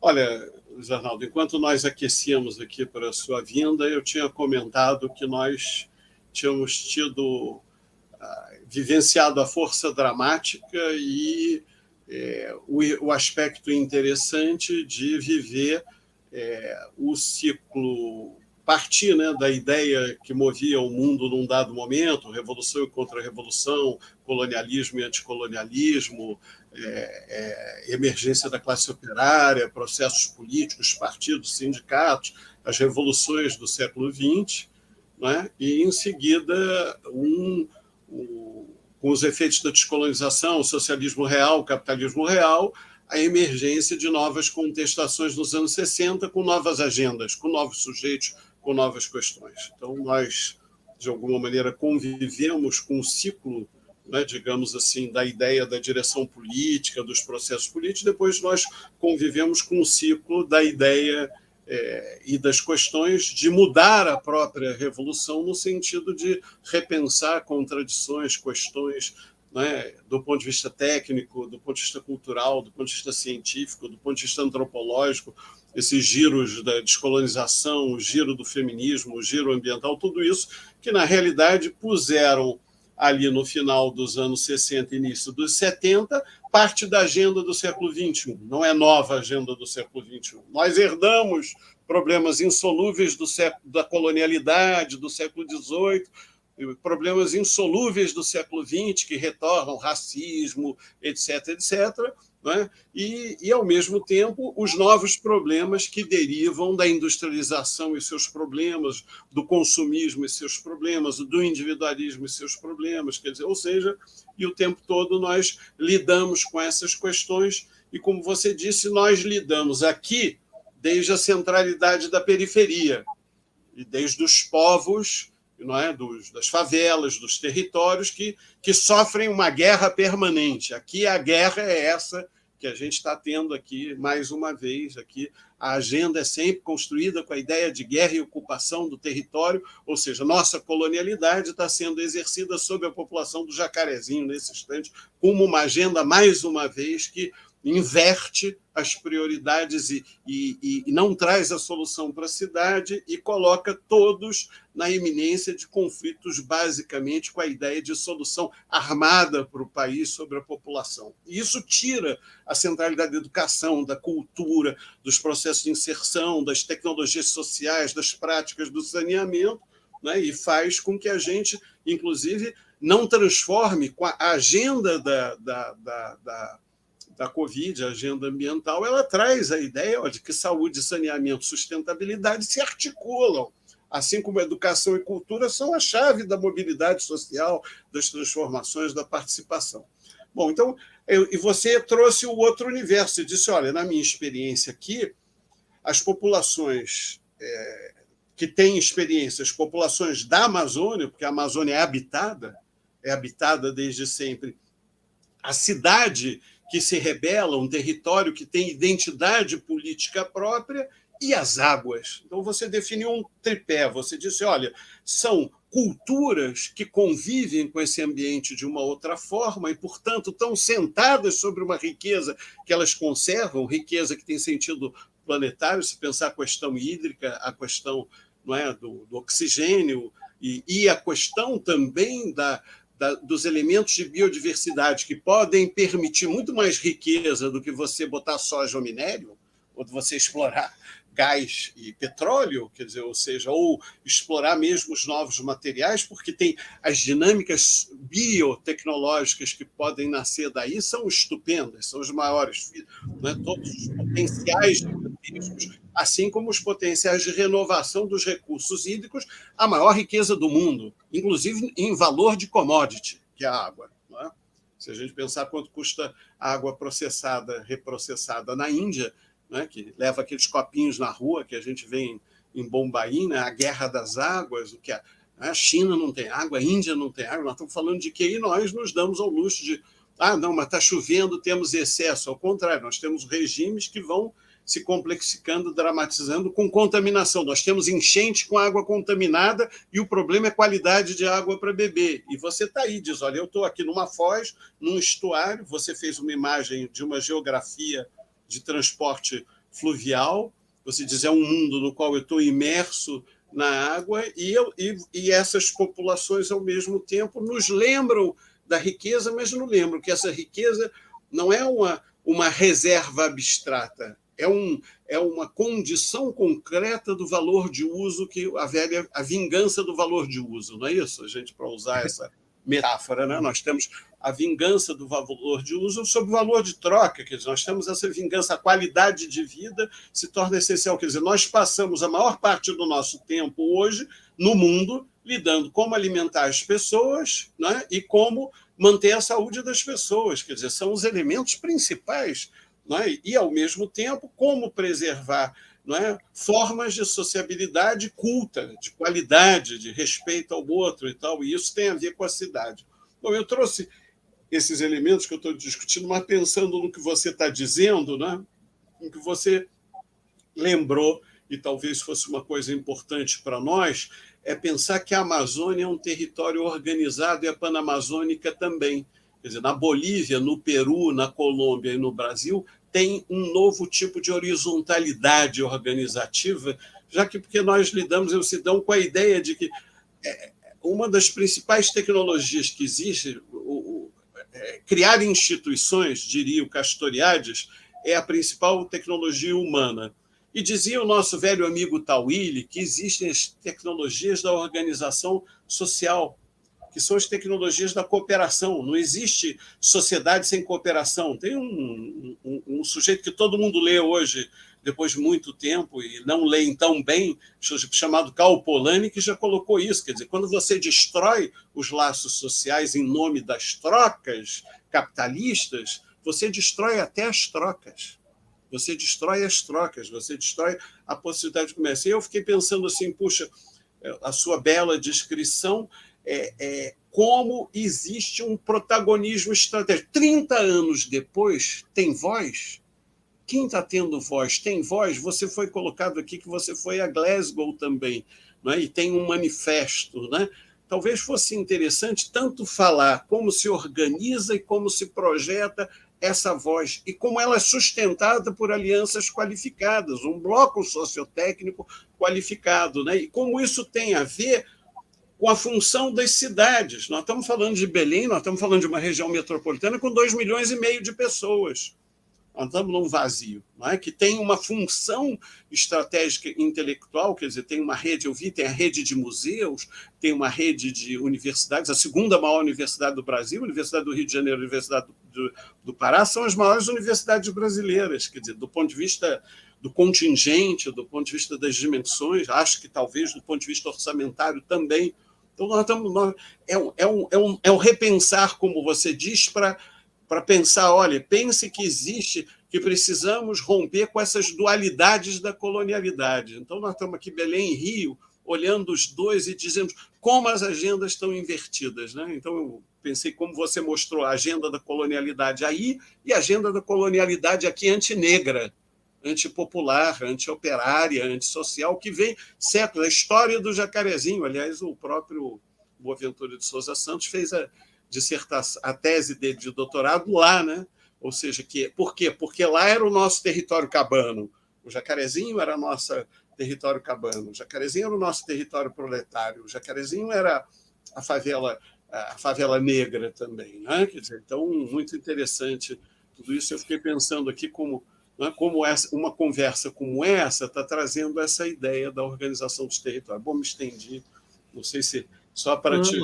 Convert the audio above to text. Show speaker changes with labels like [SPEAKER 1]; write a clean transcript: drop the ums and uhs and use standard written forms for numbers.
[SPEAKER 1] Olha, Luiz Arnaldo, enquanto nós aquecíamos aqui para a sua vinda, eu tinha comentado que nós tínhamos vivenciado a força dramática e o aspecto interessante de viver o ciclo, partir, né, da ideia que movia o mundo num dado momento, revolução e contra-revolução, colonialismo e anticolonialismo, emergência da classe operária, processos políticos, partidos, sindicatos, as revoluções do século XX, né? E, em seguida, com os efeitos da descolonização, o socialismo real, o capitalismo real, a emergência de novas contestações nos anos 60, com novas agendas, com novos sujeitos, com novas questões. Então, nós, de alguma maneira, convivemos com o ciclo, né, digamos assim, da ideia da direção política, dos processos políticos, depois nós convivemos com o ciclo da ideia e das questões de mudar a própria revolução no sentido de repensar contradições, questões, né, do ponto de vista técnico, do ponto de vista cultural, do ponto de vista científico, do ponto de vista antropológico, esses giros da descolonização, o giro do feminismo, o giro ambiental, tudo isso que, na realidade, puseram ali no final dos anos 60 e início dos 70, parte da agenda do século XXI. Não é nova a agenda do século XXI. Nós herdamos problemas insolúveis da colonialidade, do século XVIII, problemas insolúveis do século XX, que retornam racismo, etc., etc., né? E, ao mesmo tempo, os novos problemas que derivam da industrialização e seus problemas, do consumismo e seus problemas, do individualismo e seus problemas, quer dizer, ou seja, e o tempo todo nós lidamos com essas questões e, como você disse, nós lidamos aqui desde a centralidade da periferia e desde os povos, não é? Das favelas, dos territórios que sofrem uma guerra permanente. Aqui a guerra é essa que a gente está tendo aqui, mais uma vez. Aqui a agenda é sempre construída com a ideia de guerra e ocupação do território, ou seja, nossa colonialidade está sendo exercida sobre a população do Jacarezinho, nesse instante, como uma agenda, mais uma vez, que inverte as prioridades e não traz a solução para a cidade e coloca todos na iminência de conflitos, basicamente com a ideia de solução armada para o país sobre a população. E isso tira a centralidade da educação, da cultura, dos processos de inserção, das tecnologias sociais, das práticas do saneamento, né, e faz com que a gente, inclusive, não transforme com a agenda da Covid, a agenda ambiental, ela traz a ideia de que saúde, saneamento, sustentabilidade se articulam, assim como educação e cultura são a chave da mobilidade social, das transformações, da participação. Bom, então, e você trouxe o outro universo, e disse, olha, na minha experiência aqui, as populações que têm experiência, as populações da Amazônia, porque a Amazônia é habitada desde sempre, a cidade que se rebela, um território que tem identidade política própria, e as águas. Então, você definiu um tripé, você disse, olha, são culturas que convivem com esse ambiente de uma outra forma e, portanto, estão sentadas sobre uma riqueza que elas conservam, riqueza que tem sentido planetário, se pensar a questão hídrica, a questão, não é, do oxigênio e a questão também dos elementos de biodiversidade que podem permitir muito mais riqueza do que você botar soja ou minério, ou você explorar gás e petróleo, quer dizer, ou seja, ou explorar mesmo os novos materiais, porque tem as dinâmicas biotecnológicas que podem nascer daí, são estupendas, são os maiores, né? Todos os potenciais gigantescos, assim como os potenciais de renovação dos recursos hídricos, a maior riqueza do mundo, inclusive em valor de commodity, que é a água. Não é? Se a gente pensar quanto custa a água processada, reprocessada na Índia, né, que leva aqueles copinhos na rua que a gente vê em Bombaim, né, a guerra das águas, o que a China não tem água, a Índia não tem água, nós estamos falando de que nós nos damos ao luxo de não, mas está chovendo, temos excesso. Ao contrário, nós temos regimes que vão se complexificando, dramatizando com contaminação. Nós temos enchente com água contaminada e o problema é qualidade de água para beber. E você está aí, diz, olha, eu estou aqui numa foz, num estuário, você fez uma imagem de uma geografia de transporte fluvial, você diz, é um mundo no qual eu estou imerso na água, e essas populações, ao mesmo tempo, nos lembram da riqueza, mas não lembram que essa riqueza não é uma reserva abstrata, é uma condição concreta do valor de uso, que a vingança do valor de uso, não é isso? A gente, para usar essa metáfora, né? Nós temos a vingança do valor de uso sobre o valor de troca, quer dizer, nós temos essa vingança, a qualidade de vida se torna essencial, quer dizer, nós passamos a maior parte do nosso tempo hoje no mundo lidando como alimentar as pessoas, né? E como manter a saúde das pessoas, quer dizer, são os elementos principais, né? E, ao mesmo tempo, como preservar, não é, formas de sociabilidade culta, de qualidade, de respeito ao outro e tal, e isso tem a ver com a cidade. Bom, eu trouxe esses elementos que eu estou discutindo, mas pensando no que você está dizendo, né, no que você lembrou, e talvez fosse uma coisa importante para nós, é pensar que a Amazônia é um território organizado, e a Panamazônica também. Quer dizer, na Bolívia, no Peru, na Colômbia e no Brasil, tem um novo tipo de horizontalidade organizativa, já que porque nós lidamos, eles se dão com a ideia de que uma das principais tecnologias que existe, criar instituições, diria o Castoriadis, é a principal tecnologia humana. E dizia o nosso velho amigo Tawili que existem as tecnologias da organização social, que são as tecnologias da cooperação. Não existe sociedade sem cooperação. Tem um sujeito que todo mundo lê hoje, depois de muito tempo, e não lê tão bem, chamado Karl Polanyi, que já colocou isso. Quer dizer, quando você destrói os laços sociais em nome das trocas capitalistas, você destrói até as trocas. Você destrói as trocas, você destrói a possibilidade de comércio. E eu fiquei pensando assim, puxa, a sua bela descrição como existe um protagonismo estratégico. 30 anos depois, tem voz? Quem está tendo voz? Tem voz? Você foi colocado aqui que você foi a Glasgow também, não é? E tem um manifesto. Né? Talvez fosse interessante tanto falar como se organiza e como se projeta essa voz, e como ela é sustentada por alianças qualificadas, um bloco sociotécnico qualificado, né? E como isso tem a ver com a função das cidades. Nós estamos falando de Belém, nós estamos falando de uma região metropolitana com 2,5 milhões de pessoas. Nós estamos num vazio, não é? Que tem uma função estratégica intelectual, quer dizer, tem uma rede, eu vi, tem a rede de museus, tem uma rede de universidades, a segunda maior universidade do Brasil, a Universidade do Rio de Janeiro, a Universidade do Pará, são as maiores universidades brasileiras, quer dizer, do ponto de vista do contingente, do ponto de vista das dimensões, acho que talvez do ponto de vista orçamentário também. Então, nós estamos, é um repensar, como você diz, para pensar, olha, pense que existe, que precisamos romper com essas dualidades da colonialidade. Então, nós estamos aqui, Belém e Rio, olhando os dois e dizendo como as agendas estão invertidas. Né? Então, eu pensei como você mostrou a agenda da colonialidade aí e a agenda da colonialidade aqui antinegra, antipopular, antioperária, antissocial, que vem séculos. A história do Jacarezinho, aliás, o próprio Boaventura de Souza Santos fez a tese dele de doutorado lá, né? Ou seja, por quê? Porque lá era o nosso território cabano, o Jacarezinho era nosso território cabano, o Jacarezinho era o nosso território proletário, o Jacarezinho era a favela negra também, né? Quer dizer, então, muito interessante tudo isso. Eu fiquei pensando aqui como uma conversa como essa está trazendo essa ideia da organização dos territórios. Bom, me estendi, não sei se só para te